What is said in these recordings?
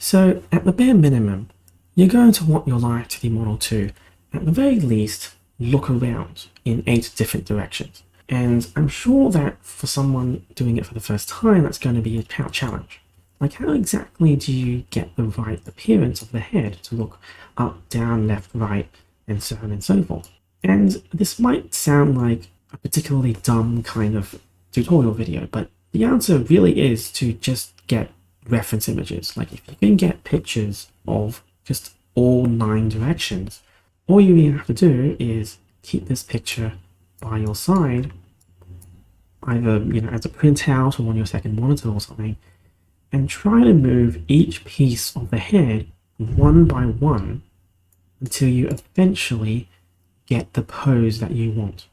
So at the bare minimum, you're going to want your Live2D model to, at the very least, look around in 8 different directions. And I'm sure that for someone doing it for the first time, that's going to be a challenge. Like, how exactly do you get the right appearance of the head to look up, down, left, right, and so on and so forth? And this might sound like a particularly dumb kind of tutorial video, but the answer really is to just get reference images. Like, if you can get pictures of just all 9 directions, all you really have to do is keep this picture by your side, either as a printout or on your second monitor or something, and try to move each piece of the head one by one until you eventually get the pose that you want.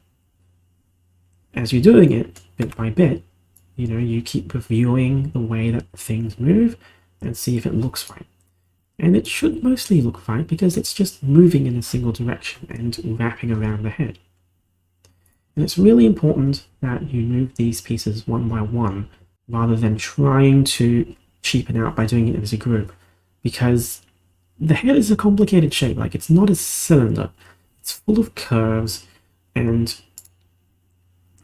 As you're doing it bit by bit, you keep reviewing the way that things move and see if it looks right. And it should mostly look right because it's just moving in a single direction and wrapping around the head. And it's really important that you move these pieces one by one rather than trying to cheapen out by doing it as a group, because the head is a complicated shape. Like, it's not a cylinder. It's full of curves, and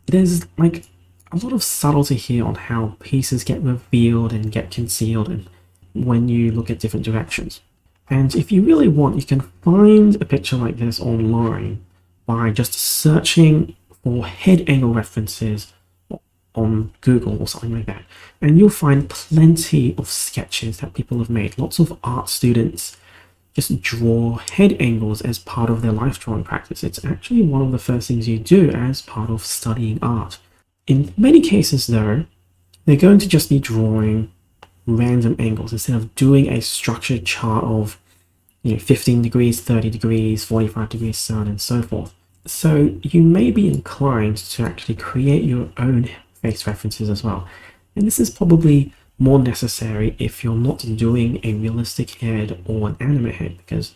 there's like a lot of subtlety here on how pieces get revealed and get concealed and when you look at different directions. And if you really want, you can find a picture like this online by just searching for head angle references on Google or something like that, and you'll find plenty of sketches that people have made. Lots of art students just draw head angles as part of their life drawing practice. It's actually one of the first things you do as part of studying art. In many cases though, they're going to just be drawing random angles instead of doing a structured chart of 15 degrees, 30 degrees, 45 degrees, so on and so forth. So you may be inclined to actually create your own face references as well. And this is probably more necessary if you're not doing a realistic head or an anime head, because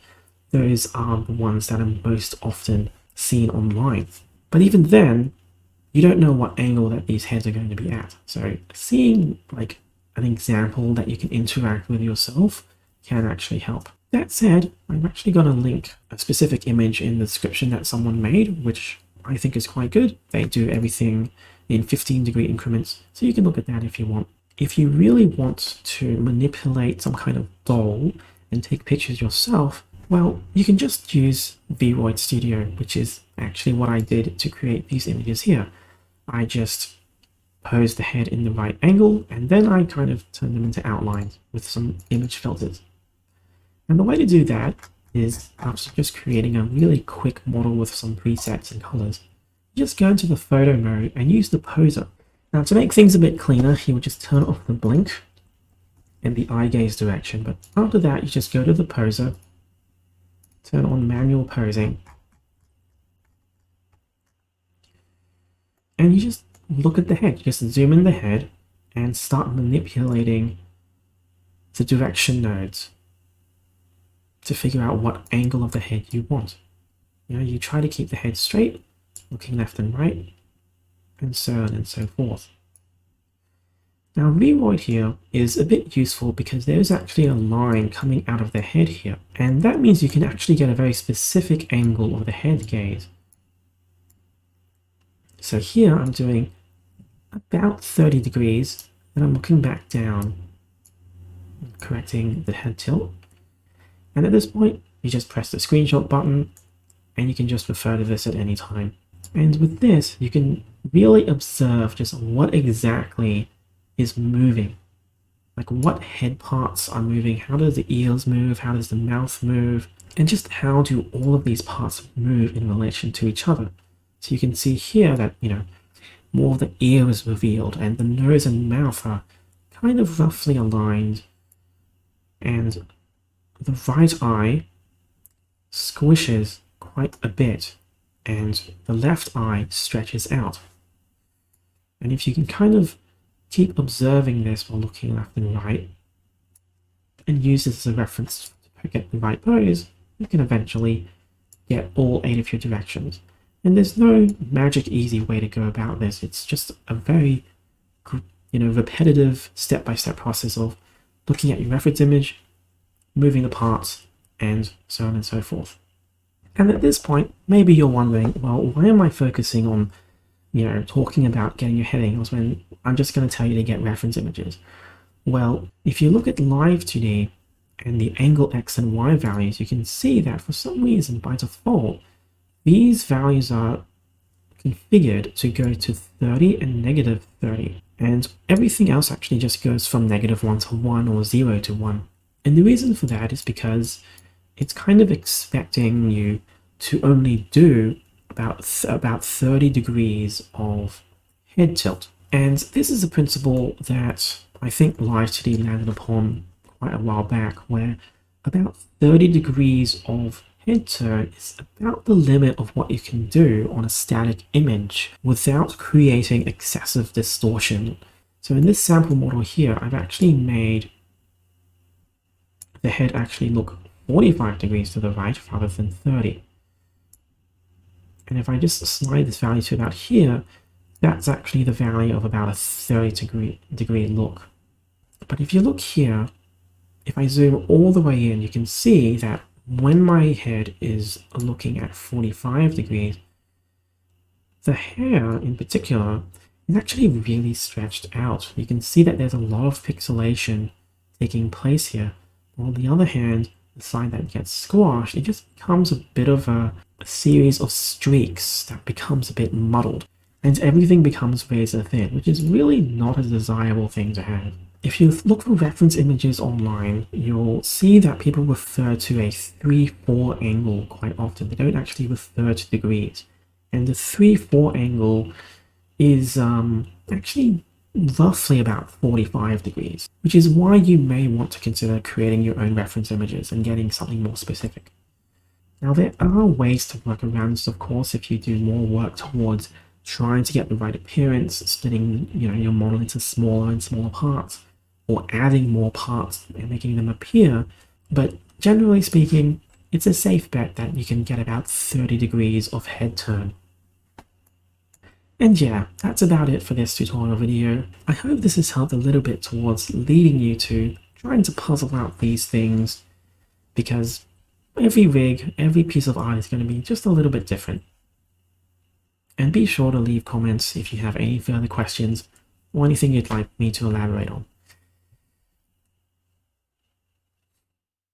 those are the ones that are most often seen online. But even then, you don't know what angle that these heads are going to be at. So seeing like an example that you can interact with yourself can actually help. That said, I'm actually going to link a specific image in the description that someone made, which I think is quite good. They do everything in 15-degree increments, so you can look at that if you want. If you really want to manipulate some kind of doll and take pictures yourself, well, you can just use Visualising Studio, which is actually what I did to create these images here. I just posed the head in the right angle, and then I kind of turned them into outlines with some image filters. And the way to do that is, after just creating a really quick model with some presets and colors, just go into the photo mode and use the poser. Now, to make things a bit cleaner, you would just turn off the blink and the eye gaze direction, but after that you just go to the poser, turn on manual posing, and you just look at the head. You just zoom in the head and start manipulating the direction nodes to figure out what angle of the head you want. You try to keep the head straight, looking left and right, and so on and so forth. Now, reroid here is a bit useful because there's actually a line coming out of the head here, and that means you can actually get a very specific angle of the head gaze. So here I'm doing about 30 degrees, and I'm looking back down, correcting the head tilt. And at this point, you just press the screenshot button, and you can just refer to this at any time. And with this, you can really observe just what exactly is moving. Like, what head parts are moving, how does the ears move, how does the mouth move, and just how do all of these parts move in relation to each other. So you can see here that, more of the ear is revealed, and the nose and mouth are kind of roughly aligned, and the right eye squishes quite a bit, and the left eye stretches out. And if you can kind of keep observing this while looking left and right, and use this as a reference to get the right pose, you can eventually get all 8 of your directions. And there's no magic easy way to go about this. It's just a very, repetitive step-by-step process of looking at your reference image, moving the parts, and so on and so forth. And at this point, maybe you're wondering, well, why am I focusing on, talking about getting your head angles when I'm just going to tell you to get reference images? Well, if you look at Live2D and the angle X and Y values, you can see that for some reason, by default, these values are configured to go to 30 and negative 30. And everything else actually just goes from -1 to 1 or 0 to 1. And the reason for that is because it's kind of expecting you to only do about 30 degrees of head tilt. And this is a principle that I think Live2D landed upon quite a while back, where about 30 degrees of head turn is about the limit of what you can do on a static image without creating excessive distortion. So in this sample model here, I've actually made the head actually look 45 degrees to the right rather than 30. And if I just slide this value to about here, that's actually the value of about a 30 degree look. But if you look here, if I zoom all the way in, you can see that when my head is looking at 45 degrees, the hair in particular is actually really stretched out. You can see that there's a lot of pixelation taking place here. On the other hand, the side that gets squashed, it just becomes a bit of a series of streaks that becomes a bit muddled. And everything becomes razor thin, which is really not a desirable thing to have. If you look for reference images online, you'll see that people refer to a 3-4 angle quite often. They don't actually refer to degrees. And the 3-4 angle is actually roughly about 45 degrees, which is why you may want to consider creating your own reference images and getting something more specific. Now, there are ways to work around this, of course, if you do more work towards trying to get the right appearance, splitting your model into smaller and smaller parts, or adding more parts and making them appear. But generally speaking, it's a safe bet that you can get about 30 degrees of head turn. And yeah, that's about it for this tutorial video. I hope this has helped a little bit towards leading you to trying to puzzle out these things, because every rig, every piece of art is going to be just a little bit different. And be sure to leave comments if you have any further questions or anything you'd like me to elaborate on.